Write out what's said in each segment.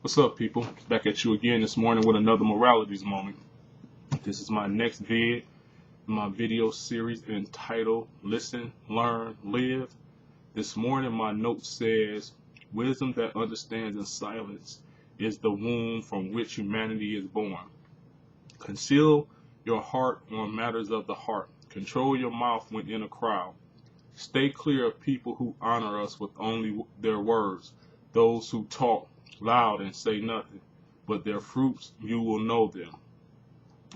What's up, people? Back at you again this morning with another Moralities Moment. This is my next vid in my video series entitled Listen, Learn, Live. This morning my note says, wisdom that understands in silence is the womb from which humanity is born. Conceal your heart on matters of the heart. Control your mouth when in a crowd. Stay clear of people who honor us with only their words, those who talk loud and say nothing, but their fruits you will know them,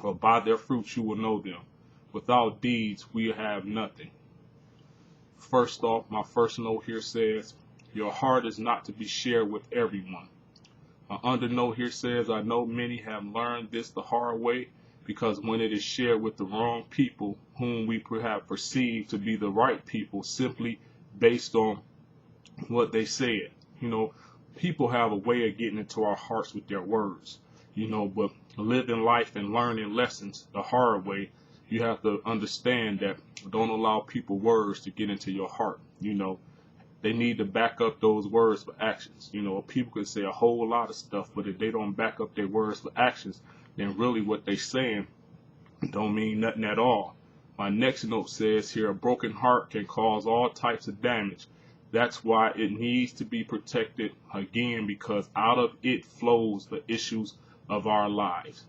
or by their fruits you will know them. Without deeds we have nothing. First off, my first note here says, your heart is not to be shared with everyone. My undernote here says, I know many have learned this the hard way, because when it is shared with the wrong people, whom we have perceived to be the right people, simply based on what they said, people have a way of getting into our hearts with their words, but living life and learning lessons the hard way, you have to understand that don't allow people words to get into your heart. They need to back up those words with actions. People can say a whole lot of stuff, but if they don't back up their words with actions, then really what they saying don't mean nothing at all. My next note says here, a broken heart can cause all types of damage. That's why it needs to be protected, again, because out of it flows the issues of our lives.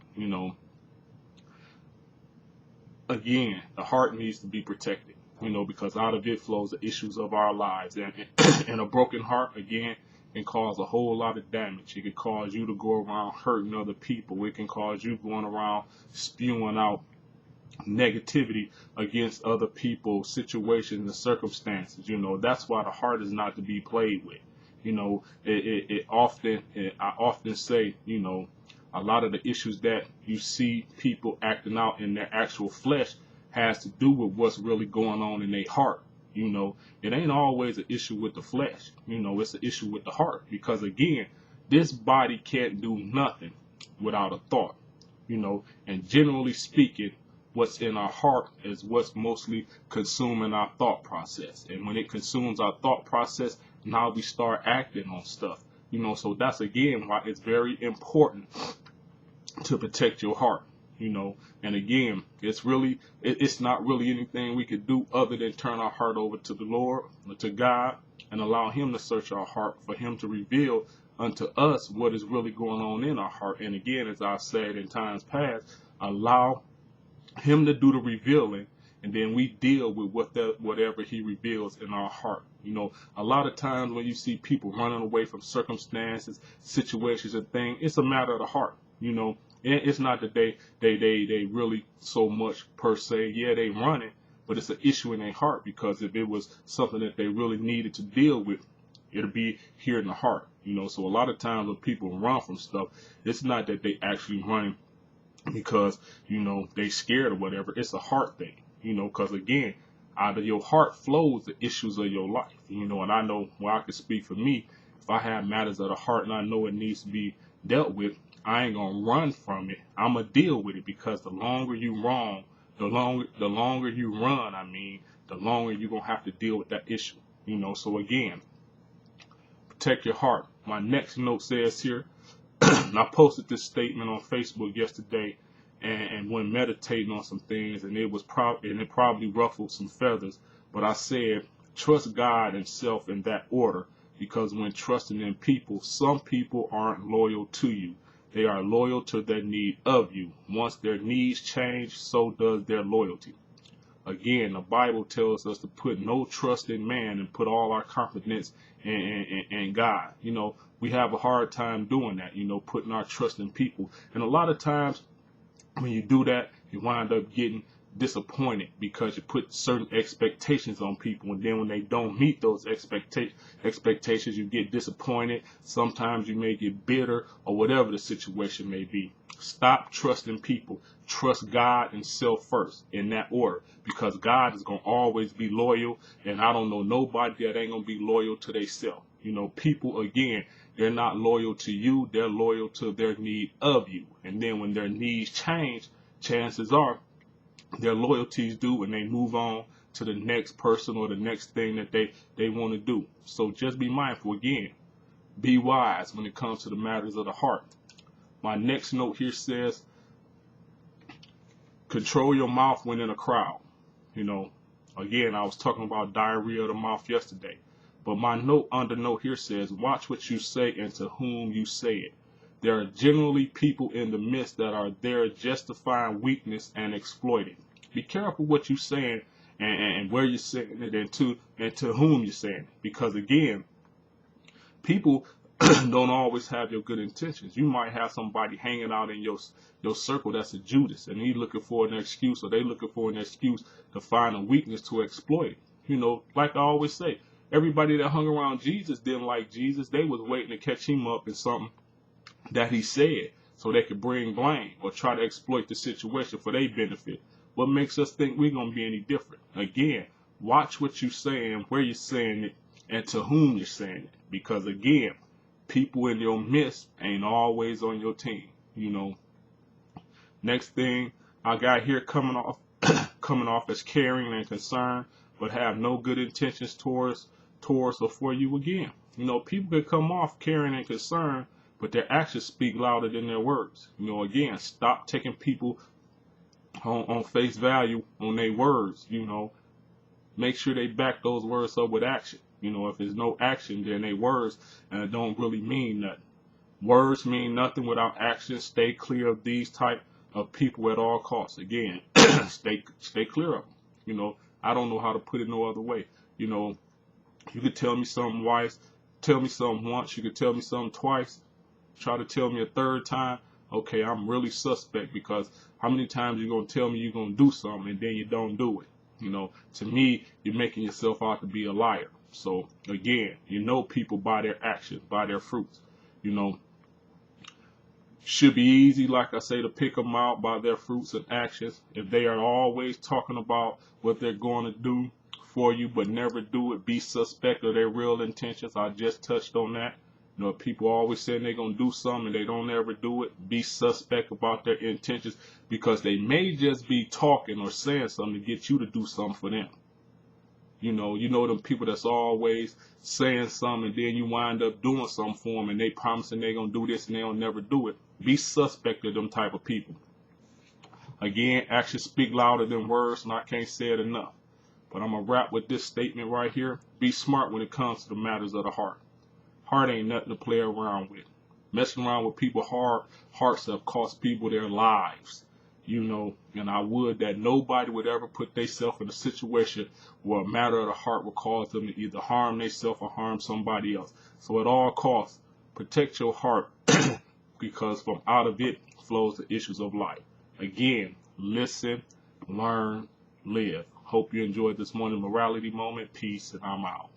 Again, the heart needs to be protected, because out of it flows the issues of our lives. And a broken heart, again, can cause a whole lot of damage. It can cause you to go around hurting other people. It can cause you going around spewing out negativity against other people, situations, and circumstances. That's why the heart is not to be played with. I often say, a lot of the issues that you see people acting out in their actual flesh has to do with what's really going on in their heart. It ain't always an issue with the flesh. It's an issue with the heart, because again, this body can't do nothing without a thought. And generally speaking, what's in our heart is what's mostly consuming our thought process. And when it consumes our thought process, now we start acting on stuff. So that's again why it's very important to protect your heart. And again, it's not really anything we could do other than turn our heart over to the Lord, to God, and allow Him to search our heart, for Him to reveal unto us what is really going on in our heart. And again, as I've said in times past, allow Him to do the revealing, and then we deal with whatever He reveals in our heart. A lot of times when you see people running away from circumstances, situations, and things, it's a matter of the heart. It's not that they really so much per se. Yeah, they running, but it's an issue in their heart, because if it was something that they really needed to deal with, it'll be here in the heart. So a lot of times when people run from stuff, it's not that they actually running because they scared or whatever. It's a heart thing, because again, out of your heart flows the issues of your life. And I know, I can speak for me, if I have matters of the heart and I know it needs to be dealt with, I ain't gonna run from it. I'm gonna deal with it, because the longer you run, the longer you run, the longer you're gonna have to deal with that issue. So again, protect your heart. My next note says here, and I posted this statement on Facebook yesterday, and when meditating on some things, and it probably ruffled some feathers, but I said, trust God and self in that order, because when trusting in people, some people aren't loyal to you. They are loyal to their need of you. Once their needs change, so does their loyalty. Again, the Bible tells us to put no trust in man and put all our confidence in God. We have a hard time doing that, putting our trust in people. And a lot of times when you do that, you wind up getting disappointed, because you put certain expectations on people, and then when they don't meet those expectations, you get disappointed. Sometimes you may get bitter, or whatever the situation may be. Stop trusting people. Trust God and self first, in that order, because God is going to always be loyal, and I don't know nobody that ain't going to be loyal to themselves. People, again, they're not loyal to you, they're loyal to their need of you. And then when their needs change, chances are their loyalties do, and they move on to the next person or the next thing that they want to do. So just be mindful. Again, Be wise when it comes to the matters of the heart. My next note here says, control your mouth when in a crowd. Again, I was talking about diarrhea of the mouth yesterday. But my note here says, watch what you say and to whom you say it. There are generally people in the midst that are there justifying weakness and exploiting. Be careful what you're saying and where you're saying it and to whom you're saying it. Because again, people don't always have your good intentions. You might have somebody hanging out in your circle that's a Judas, and he's looking for an excuse, or they looking for an excuse to find a weakness to exploit it. Like I always say, everybody that hung around Jesus didn't like Jesus. They was waiting to catch him up in something that he said so they could bring blame or try to exploit the situation for their benefit. What makes us think we're going to be any different? Again, watch what you're saying, where you're saying it, and to whom you're saying it. Because again, people in your midst ain't always on your team. Next thing I got here, coming off as caring and concerned, but have no good intentions towards or for you. Again, people can come off caring and concerned, but their actions speak louder than their words. Again, stop taking people on face value on their words. Make sure they back those words up with action. If there's no action, then they words don't really mean nothing. Words mean nothing without action. Stay clear of these type of people at all costs. Again, stay clear of them. I don't know how to put it no other way. You could tell me something once, tell me something once, you could tell me something twice, try to tell me a third time. Okay, I'm really suspect, because how many times you gonna tell me you're gonna do something and then you don't do it? To me, you're making yourself out to be a liar. So again, people by their actions, by their fruits. Should be easy, like I say, to pick them out by their fruits and actions. If they are always talking about what they're going to do for you but never do it, be suspect of their real intentions. I just touched on that. If people always saying they're going to do something and they don't ever do it, be suspect about their intentions, because they may just be talking or saying something to get you to do something for them. Them people that's always saying something and then you wind up doing something for them, and they promising they're going to do this and they'll never do it. Be suspect of them type of people. Again, actions speak louder than words, and I can't say it enough. But I'm going to wrap with this statement right here. Be smart when it comes to the matters of the heart. Heart ain't nothing to play around with. Messing around with people's hearts have cost people their lives. And I would that nobody would ever put themselves in a situation where a matter of the heart will cause them to either harm themselves or harm somebody else. So at all costs, protect your heart because from out of it flows the issues of life. Again, listen, learn, live. Hope you enjoyed this morning morality moment. Peace, and I'm out.